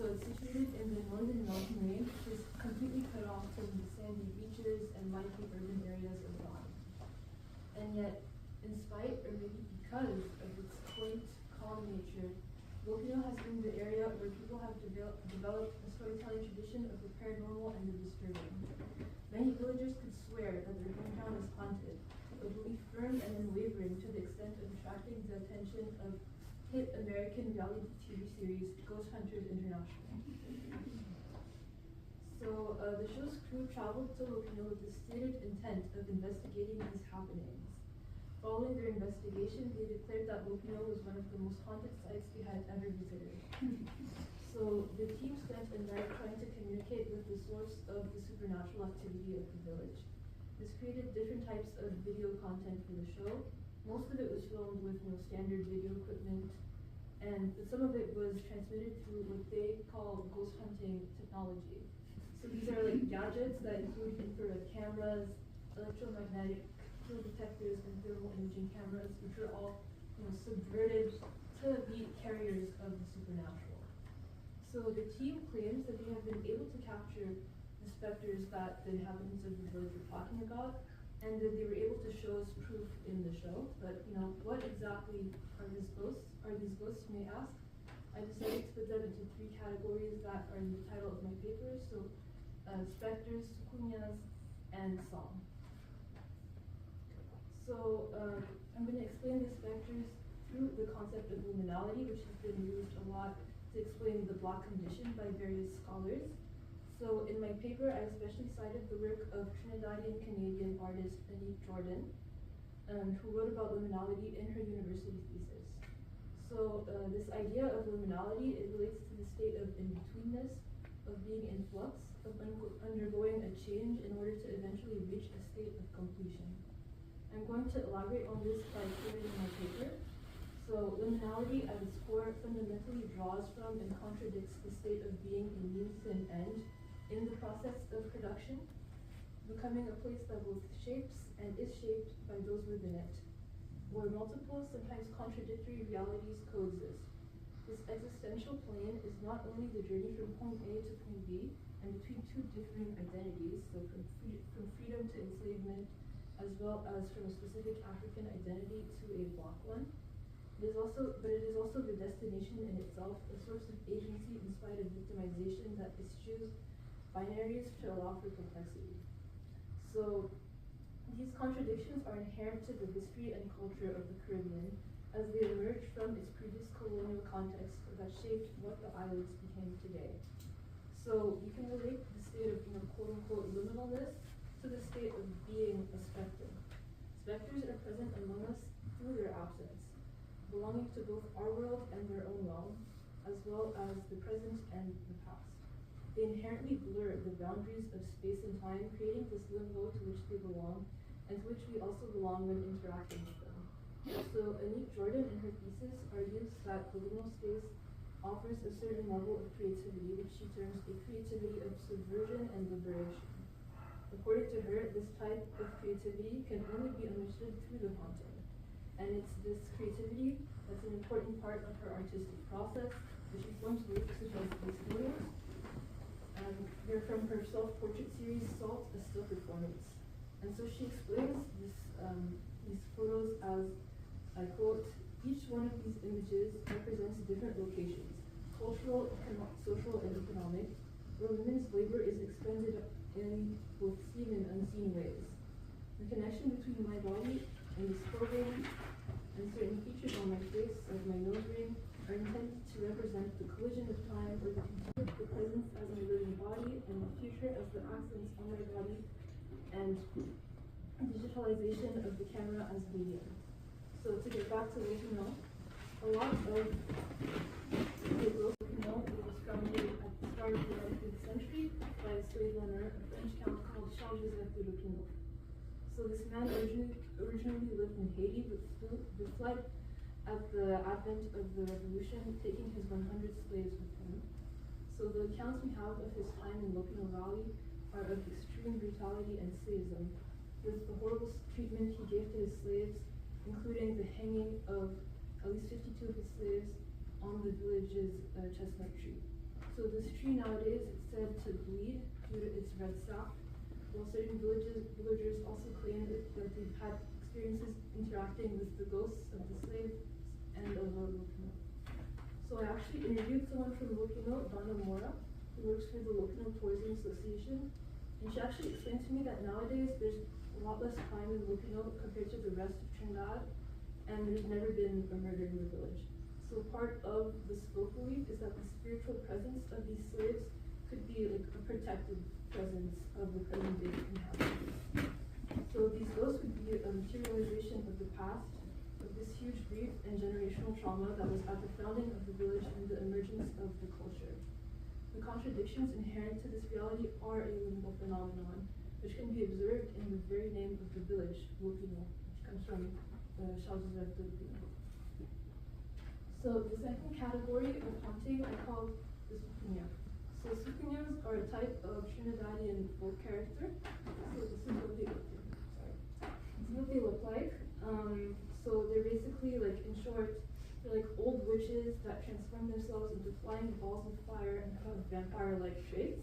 So it's situated in the northern mountain range, which is completely cut off from the sandy beaches and lively urban areas of Vaughan. And yet, in spite, or maybe because of its quaint, calm nature, Gatineau has been the area where people have developed a storytelling tradition of the paranormal and the disturbing. Many villagers could swear that their hometown is haunted, a belief firm and unwavering to the extent of attracting the attention of hit American reality TV series Ghost Hunters International. So the show's crew traveled to Gatineau with the stated intent of investigating these happenings. Following their investigation, they declared that Gatineau was one of the most haunted sites they had ever visited. So the team spent a night trying to communicate with the source of the supernatural activity of the village. This created different types of video content for the show. Most of it was filmed with standard video equipment, and some of it was transmitted through what they call ghost hunting technology. So these are like gadgets that include infrared cameras, electromagnetic field detectors, and thermal imaging cameras, which are all subverted to be carriers of the supernatural. So the team claims that they have been able to capture the specters that the inhabitants of the village were talking about, and that they were able to show us proof in the show. But what exactly are these ghosts? You may ask. I decided to put them into three categories that are in the title of my paper. So Spectres, Soucouyants, and Song. So I'm going to explain the specters through the concept of luminality, which has been used a lot to explain the black condition by various scholars. So in my paper, I especially cited the work of Trinidadian-Canadian artist Annick Jordan, who wrote about luminality in her university thesis. So this idea of luminality, it relates to the state of in-betweenness, of being in flux, of undergoing a change in order to eventually reach a state of completion. I'm going to elaborate on this by quoting my paper. So liminality at its core fundamentally draws from and contradicts the state of being a means to an end in the process of production, becoming a place that both shapes and is shaped by those within it, where multiple, sometimes contradictory realities coexist. This existential plane is not only the journey from point A to point B and between two differing identities, so from freedom to enslavement, as well as from a specific African identity to a Black one. But it is also the destination in itself, a source of agency in spite of victimization that eschews binaries to allow for complexity. So these contradictions are inherent to the history and culture of the Caribbean as they emerge from its previous colonial context that shaped what the islands became today. So you can relate the state of quote-unquote liminalness to the state of being a spectre. Specters are present among us through their absence, belonging to both our world and their own realm, as well as the present and the past. They inherently blur the boundaries of space and time, creating this limbo to which they belong, and to which we also belong when interacting with them. So Annick Jordan in her thesis argues that the liminal space offers a certain level of creativity, which she terms a creativity of subversion and liberation. According to her, this type of creativity can only be understood through the haunting. And it's this creativity that's an important part of her artistic process, that she forms works such as these photos. They're from her self-portrait series, Salt, a Still Performance. And so she explains these photos as, I quote, each one of these images represents different locations, cultural, social, and economic, where women's labor is expended in both seen and unseen ways. The connection between my body and this clothing and certain features on my face, like my nose ring, are intended to represent the collision of time or the presence as my living body and the future as the accents on my body and digitalization of the camera as medium. So to get back to Gatineau, a lot of the growth of Gatineau was founded at the start of the 19th century by a slave owner, a French count called Charles-Joseph de Gatineau. So this man originally lived in Haiti, but fled at the advent of the revolution, taking his 100 slaves with him. So the accounts we have of his time in Gatineau Valley are of extreme brutality and slaveism, with the horrible treatment he gave to his slaves, including the hanging of at least 52 of his slaves on the village's chestnut tree. So this tree nowadays is said to bleed due to its red sap, while certain villagers also claim that they've had experiences interacting with the ghosts of the slaves and of Lochinot. So I actually interviewed someone from Lochinot, Donna Mora, who works for the Lochinot Tourism Association, and she actually explained to me that nowadays there's a lot less crime in Lochinot compared to the rest of Trinidad, and there's never been a murder in the village. So part of this folk belief is that the spiritual presence of these slaves could be like a protective presence of the present day inhabitants. So these ghosts would be a materialization of the past, of this huge grief and generational trauma that was at the founding of the village and the emergence of the culture. The contradictions inherent to this reality are a liminal phenomenon, which can be observed in the very name of the village, Lochinot, which comes from Charles Joseph de Lochinot. So the second category of haunting I call the Soucouyants. So Soucouyants are a type of Trinidadian folk character. So this is what they look like. This is what they look like. So they're basically like, in short, they're like old witches that transform themselves into flying balls of fire and have vampire-like traits.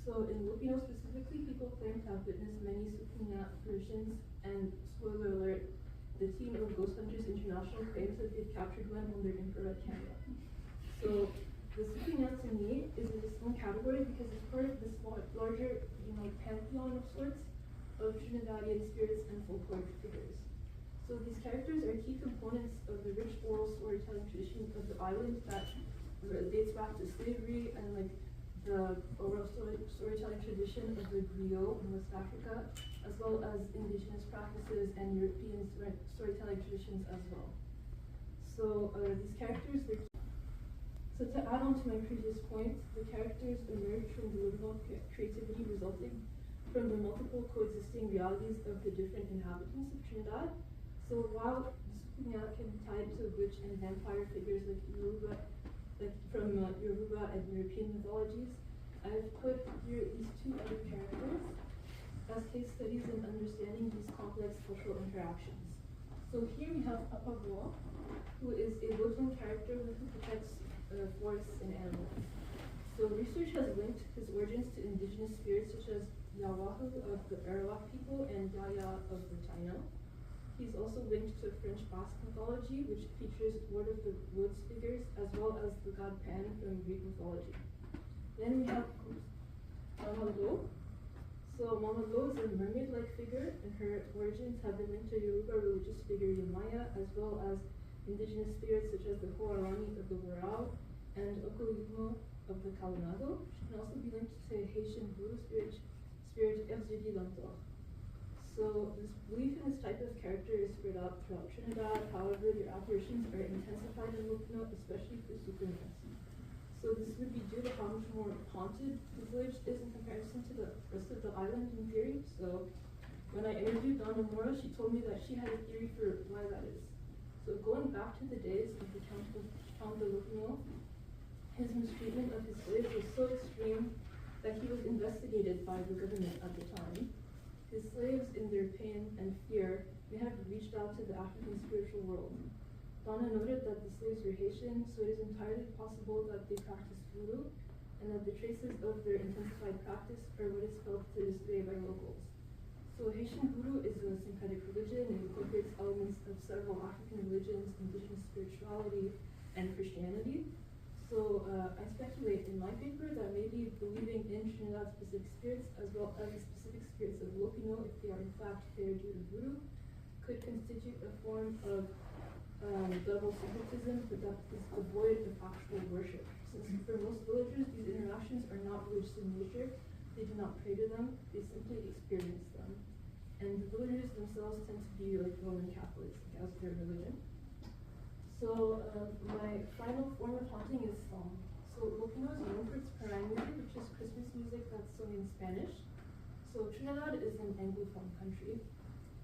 So in Lochinot specifically, people claim to have witnessed many Soucouyant versions, and spoiler alert, the team of Ghost Hunters International claims that they've captured one on their infrared camera. So the Soucouyant to me is in its own category because it's part of this larger, pantheon of sorts of Trinidadian spirits and folkloric figures. So these characters are key components of the rich oral storytelling tradition of the island that dates back to slavery and like the oral storytelling tradition of the griot in West Africa, as well as indigenous practices and European storytelling traditions as well. So these characters, so to add on to my previous point, the characters emerge from the liminal creativity resulting from the multiple coexisting realities of the different inhabitants of Trinidad. So while the Soucouyant can be tied to witch and vampire figures like Yoruba, from Yoruba and European mythologies, I've put here these two other characters as case studies in understanding these complex cultural interactions. So here we have Apavo, who is a woodland character who protects forests and animals. So research has linked his origins to indigenous spirits such as Yawahu of the Arawak people and Yaya of the Taino. He's also linked to French Basque mythology, which features Lord of the Woods figures, as well as the god Pan from Greek mythology. Then we have Mama Lo. So Mama Lo is a mermaid-like figure, and her origins have been linked to Yoruba religious figure Yamaya, as well as indigenous spirits such as the Hoarani of the Warao and Okolimo of the Kalinado. She can also be linked to Haitian voodoo spirit Erzidi Lantor. So this belief in this type of character is spread out throughout Trinidad. However, their apparitions are intensified in Lochinot, especially for Soucouyants. So this would be due to how much more haunted the village is in comparison to the rest of the island in theory. So when I interviewed Donna Mora, she told me that she had a theory for why that is. So going back to the days of the Count de Lochinot, his mistreatment of his slaves was so extreme that he was investigated by the government at the time. His slaves, in their pain and fear, may have reached out to the African spiritual world. Donna noted that the slaves were Haitian, so it is entirely possible that they practiced voodoo, and that the traces of their intensified practice are what is felt to this day by locals. So Haitian voodoo is a syncretic religion and incorporates elements of several African religions, indigenous spirituality, and Christianity. So I speculate in my paper that maybe believing in Trinidad-specific spirits as well as the specific spirits of Lochinot, if they are in fact there due to voodoo, could constitute a form of double syncretism, but that is devoid of actual worship. Since for most villagers, these interactions are not religious in nature, they do not pray to them, they simply experience them. And the villagers themselves tend to be like Roman Catholics, like, as their religion. So my final form of haunting is song. So Lochinot is known for its parang music, which is Christmas music that's sung in Spanish. So Trinidad is an Anglophone country,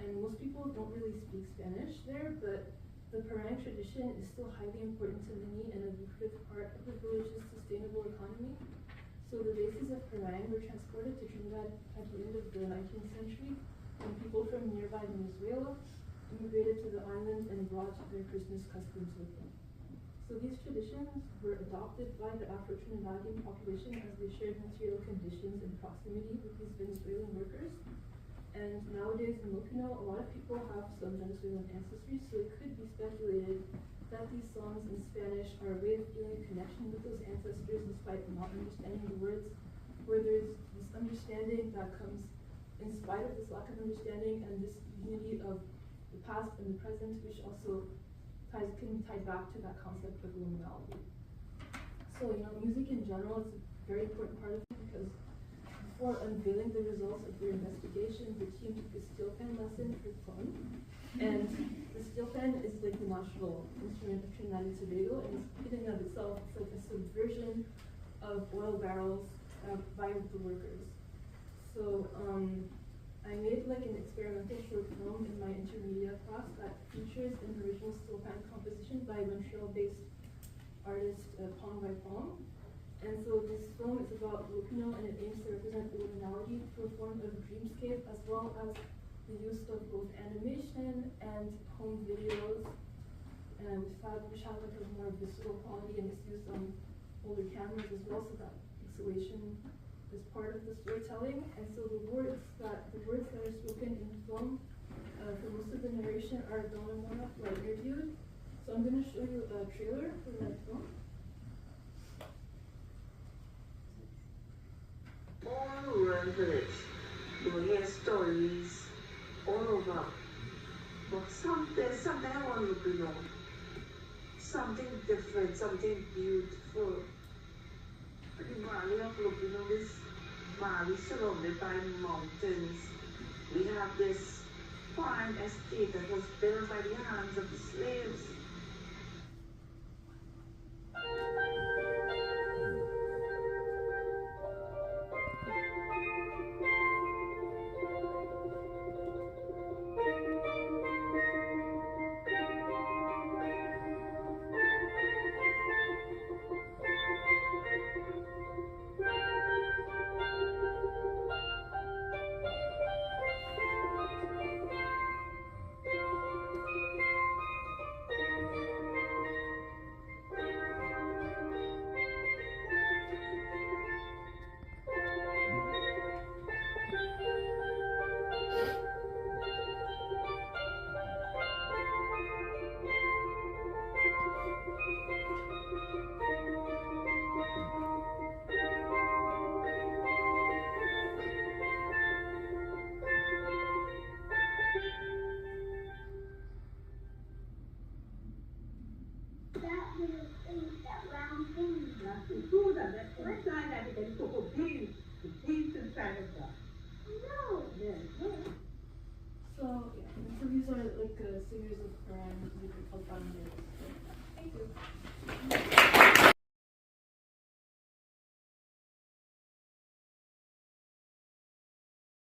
and most people don't really speak Spanish there, but the parang tradition is still highly important to many and a lucrative part of the village's sustainable economy. So the bases of parang were transported to Trinidad at the end of the 19th century when people from nearby Venezuela immigrated to the island and brought their Christmas customs with them. So these traditions were adopted by the Afro-Trinidadian population as they shared material conditions in proximity with these Venezuelan workers. And nowadays in Filipino, a lot of people have some Venezuelan ancestry, so it could be speculated that these songs in Spanish are a way of feeling a connection with those ancestors despite not understanding the words, where there's this understanding that comes in spite of this lack of understanding and this unity of the past and the present, which also can tie back to that concept of liminality. So, music in general is a very important part of it because before unveiling the results of their investigation, the team took a steel pen lesson for fun. And the steel pen is like the national instrument of Trinidad and Tobago, and in and of itself, it's like a subversion of oil barrels by the workers. So I made like an experimental short film in my intermediate class that features an original steel pan composition by Montreal-based artist Palm by Palm. And so this film is about Filipino and it aims to represent liminality through a form of dreamscape as well as the use of both animation and home videos, and which have like a more visceral quality, and it's used on older cameras as well, so that pixelation is part of the storytelling. And so the words that are spoken in the film for most of the narration are Donna Mora, who I interviewed. So I'm going to show you a trailer for that film. All around the village, you will hear stories all over. But there's something I want to know. Something different, something beautiful. The valley of Lupino, this valley surrounded by mountains. We have this fine estate that was built by the hands of the slaves. So these are like a series of music called Thank you.